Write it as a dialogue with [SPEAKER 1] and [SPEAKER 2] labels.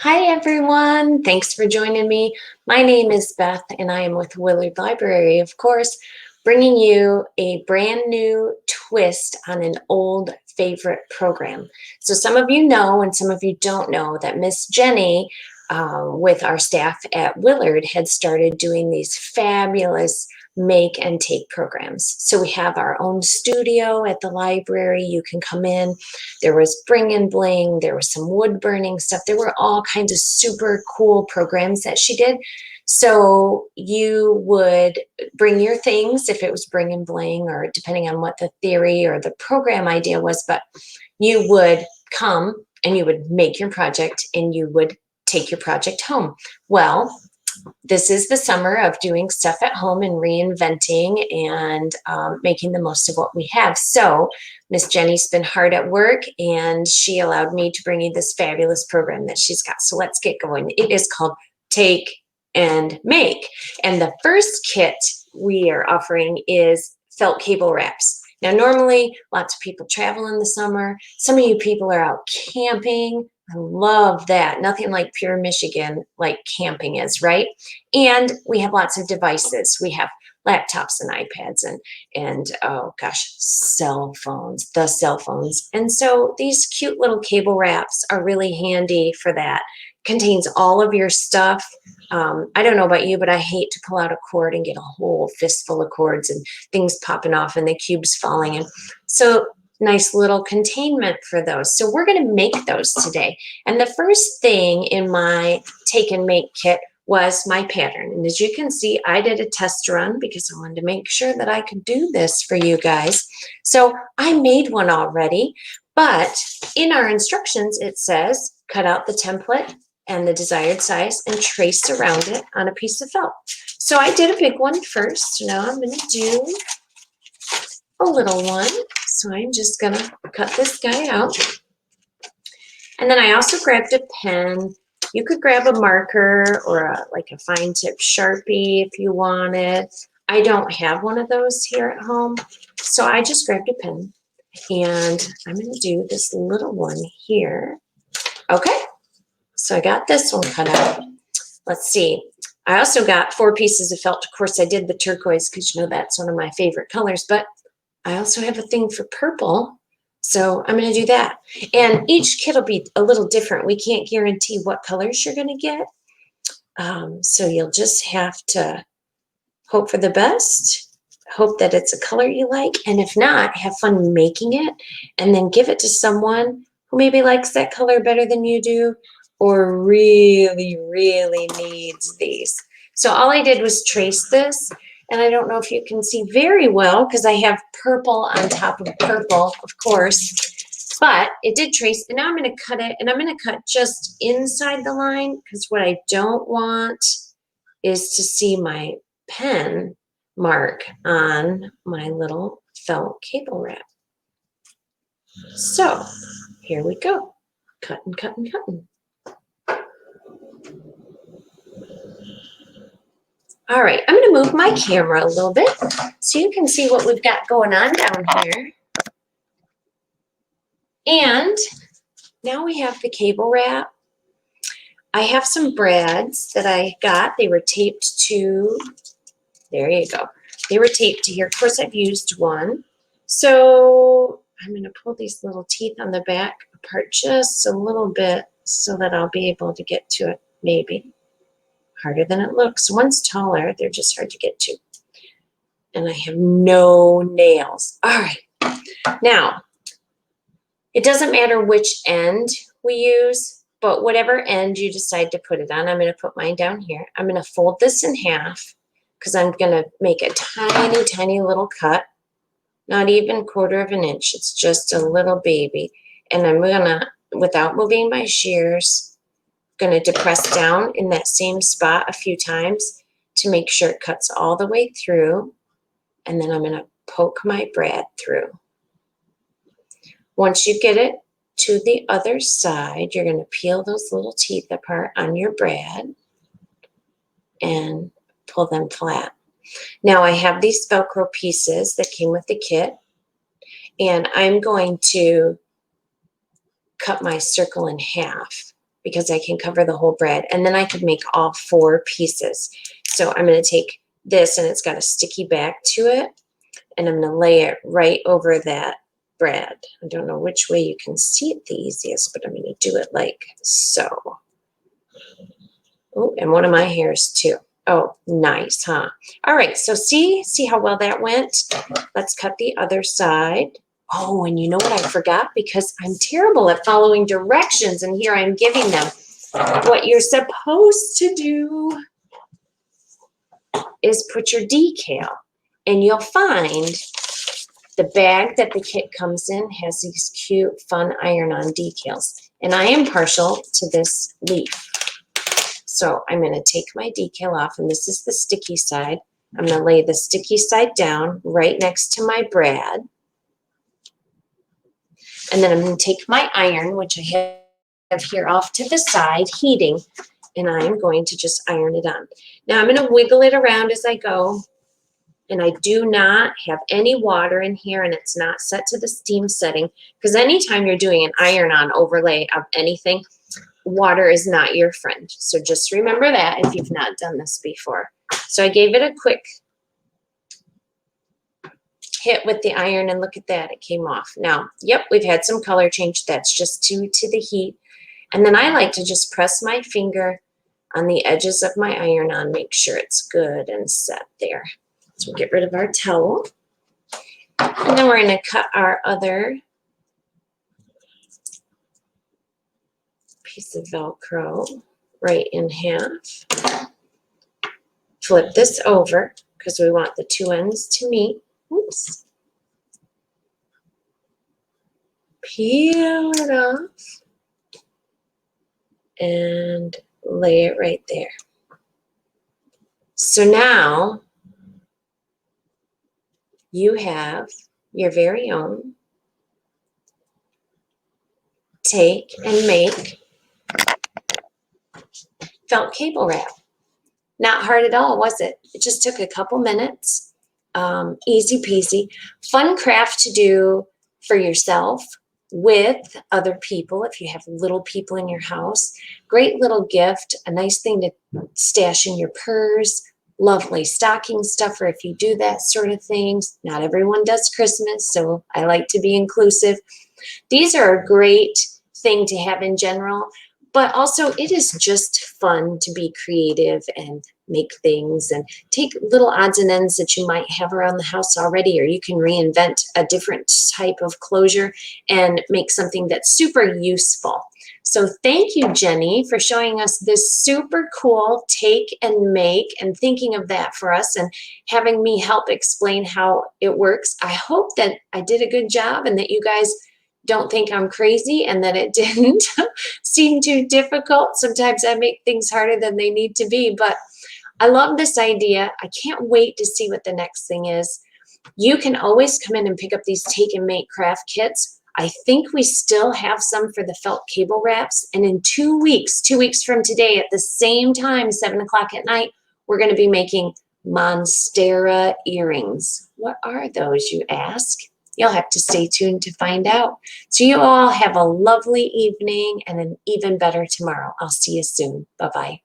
[SPEAKER 1] Hi everyone, thanks for joining me. My name is Beth and I am with Willard Library, of course, bringing you a brand new twist on an old favorite program. So some of you know and some of you don't know that Miss Jenny with our staff at Willard had started doing these fabulous make and take programs. So we have our own studio at the library. You can come in. There was bring and bling. There was some wood burning stuff. There were all kinds of super cool programs that she did. So you would bring your things if it was bring and bling, or depending on what the theory or the program idea was, but you would come and you would make your project and you would take your project home. Well, this is the summer of doing stuff at home and reinventing and making the most of what we have. So Miss Jenny's been hard at work and she allowed me to bring you this fabulous program that she's got. So let's get going. It is called Take and Make. And the first kit we are offering is felt cable wraps. Now, normally lots of people travel in the summer. Some of you people are out camping. I love that. Nothing like pure Michigan like camping is, right? And we have lots of devices. We have laptops and iPads and oh gosh, cell phones, the cell phones. And so these cute little cable wraps are really handy for that. Contains all of your stuff. I don't know about you, but I hate to pull out a cord and get a whole fistful of cords and things popping off and the cubes falling in. So nice little containment for those. So we're going to make those today. And the first thing in my take and make kit was my pattern. And as you can see, I did a test run because I wanted to make sure that I could do this for you guys. So I made one already, but in our instructions, it says cut out the template and the desired size and trace around it on a piece of felt. So I did a big one first. Now I'm going to do a little one. So I'm just going to cut this guy out. And then I also grabbed a pen. You could grab a marker or like a fine tip Sharpie if you wanted. I don't have one of those here at home. So I just grabbed a pen and I'm going to do this little one here. Okay. So I got this one cut out. Let's see. I also got 4 pieces of felt. Of course, I did the turquoise because you know that's one of my favorite colors, but I also have a thing for purple, so I'm going to do that. And each kit will be a little different. We can't guarantee what colors you're going to get, so you'll just have to hope for the best, hope that it's a color you like, and if not, have fun making it, and then give it to someone who maybe likes that color better than you do, or really, really needs these. So all I did was trace this. And I don't know if you can see very well because I have purple on top of purple, of course, but it did trace. And now I'm going to cut it, and I'm going to cut just inside the line because what I don't want is to see my pen mark on my little felt cable wrap. So here we go. Cutting, cutting, cutting. All right, I'm going to move my camera a little bit so you can see what we've got going on down here. And now we have the cable wrap. I have some brads that I got. They were taped to, there you go. They were taped to here. Of course, I've used one. So I'm going to pull these little teeth on the back apart just a little bit so that I'll be able to get to it, maybe. Harder than it looks. One's taller. They're just hard to get to. And I have no nails. All right. Now, it doesn't matter which end we use, but whatever end you decide to put it on, I'm going to put mine down here. I'm going to fold this in half because I'm going to make a tiny, tiny little cut. Not even 1/4 inch. It's just a little baby. And I'm going to, without moving my shears, going to depress down in that same spot a few times to make sure it cuts all the way through. And then I'm going to poke my brad through. Once you get it to the other side, you're going to peel those little teeth apart on your brad and pull them flat. Now I have these Velcro pieces that came with the kit, and I'm going to cut my circle in half because I can cover the whole bread. And then I could make all 4 pieces. So I'm going to take this, and it's got a sticky back to it, and I'm going to lay it right over that bread. I don't know which way you can see it the easiest, but I'm going to do it like so. Oh, and one of my hairs too. Oh, nice, huh? All right, so see how well that went? Let's cut the other side. Oh, and you know what I forgot? Because I'm terrible at following directions, and here I'm giving them. What you're supposed to do is put your decal, and you'll find the bag that the kit comes in has these cute, fun iron-on decals. And I am partial to this leaf. So I'm going to take my decal off, and this is the sticky side. I'm going to lay the sticky side down right next to my brad. And then I'm going to take my iron, which I have here off to the side, heating, and I'm going to just iron it on. Now I'm going to wiggle it around as I go. And I do not have any water in here, and it's not set to the steam setting, because anytime you're doing an iron-on overlay of anything, water is not your friend. So just remember that if you've not done this before. So I gave it a quick hit with the iron, and look at that, it came off. Now, yep, we've had some color change. That's just due to the heat. And then I like to just press my finger on the edges of my iron-on, make sure it's good and set there. So we'll get rid of our towel. And then we're going to cut our other piece of Velcro right in half. Flip this over because we want the 2 ends to meet. Oops. Peel it off and lay it right there. So now you have your very own take and make felt cable wrap. Not hard at all, was it? It just took a couple minutes. Easy peasy. Fun craft to do for yourself with other people if you have little people in your house. Great little gift, a nice thing to stash in your purse. Lovely stocking stuffer if you do that sort of things. Not everyone does Christmas, so I like to be inclusive. These are a great thing to have in general, but also it is just fun to be creative and make things and take little odds and ends that you might have around the house already, or you can reinvent a different type of closure and make something that's super useful. So thank you, Jenny, for showing us this super cool take and make and thinking of that for us and having me help explain how it works. I hope that I did a good job and that you guys don't think I'm crazy and that it didn't seem too difficult. Sometimes I make things harder than they need to be, but I love this idea. I can't wait to see what the next thing is. You can always come in and pick up these take and make craft kits. I think we still have some for the felt cable wraps. And in 2 weeks, 2 weeks from today at the same time, 7 o'clock at night, we're going to be making Monstera earrings. What are those, you ask? You'll have to stay tuned to find out. So you all have a lovely evening and an even better tomorrow. I'll see you soon. Bye-bye.